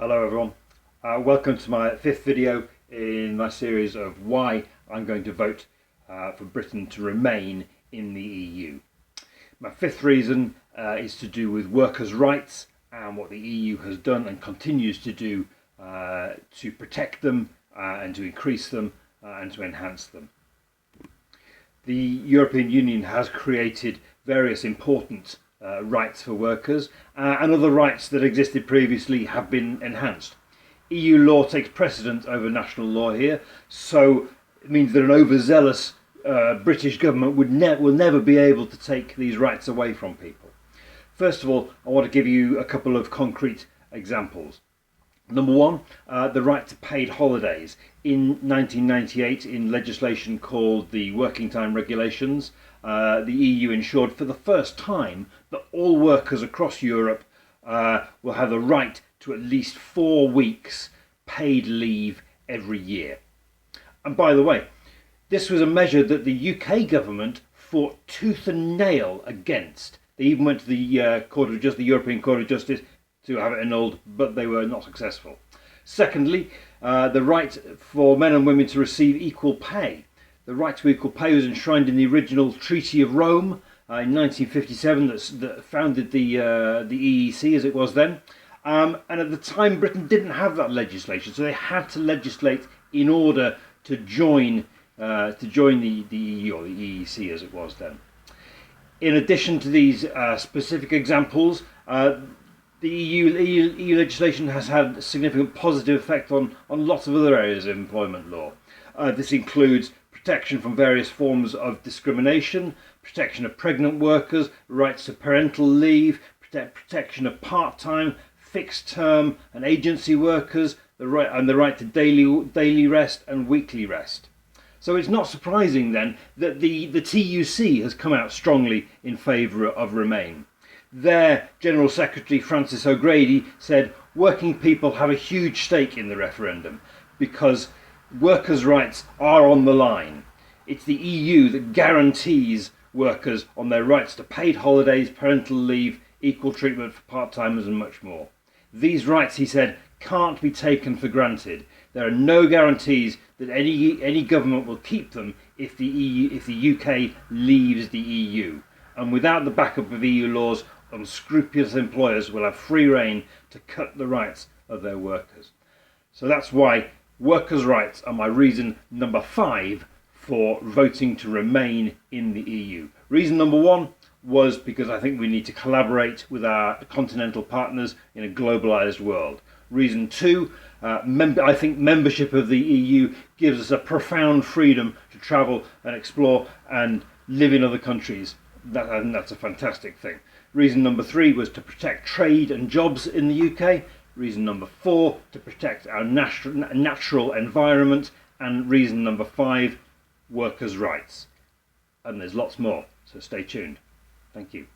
Hello everyone, welcome to my fifth video in my series of why I'm going to vote for Britain to remain in the EU. My fifth reason is to do with workers' rights and what the EU has done and continues to do to protect them and to increase them and to enhance them. The European Union has created various important rights for workers and other rights that existed previously have been enhanced. EU law takes precedence over national law here, so it means that an overzealous British government will never be able to take these rights away from people. First of all, I want to give you a couple of concrete examples. Number one, the right to paid holidays. In 1998, in legislation called the Working Time Regulations, the EU ensured for the first time that all workers across Europe will have the right to at least 4 weeks paid leave every year. And by the way, this was a measure that the UK government fought tooth and nail against. They even went to the European Court of Justice to have it annulled, but they were not successful. Secondly, the right for men and women to receive equal pay. The right to equal pay was enshrined in the original Treaty of Rome in 1957 that founded the EEC as it was then. And at the time, Britain didn't have that legislation, so they had to legislate in order to join the EU, or the EEC as it was then. In addition to these specific examples, the EU legislation has had a significant positive effect on lots of other areas of employment law. This includes protection from various forms of discrimination, protection of pregnant workers, rights to parental leave, protection of part-time, fixed-term and agency workers, the right to daily rest and weekly rest. So it's not surprising then that the TUC has come out strongly in favour of Remain. Their General Secretary Francis O'Grady said working people have a huge stake in the referendum because workers' rights are on the line. It's the EU that guarantees workers on their rights to paid holidays, parental leave, equal treatment for part-timers and much more. These rights, he said, can't be taken for granted. There are no guarantees that any government will keep them if the UK leaves the EU. And without the backup of EU laws, unscrupulous employers will have free rein to cut the rights of their workers. So that's why workers' rights are my reason number 5 for voting to remain in the EU. Reason number 1 was because I think we need to collaborate with our continental partners in a globalised world. Reason 2, I think membership of the EU gives us a profound freedom to travel and explore and live in other countries. And that's a fantastic thing. Reason number 3 was to protect trade and jobs in the UK. Reason number 4, to protect our natural environment. And reason number 5, workers' rights. And there's lots more, so stay tuned. Thank you.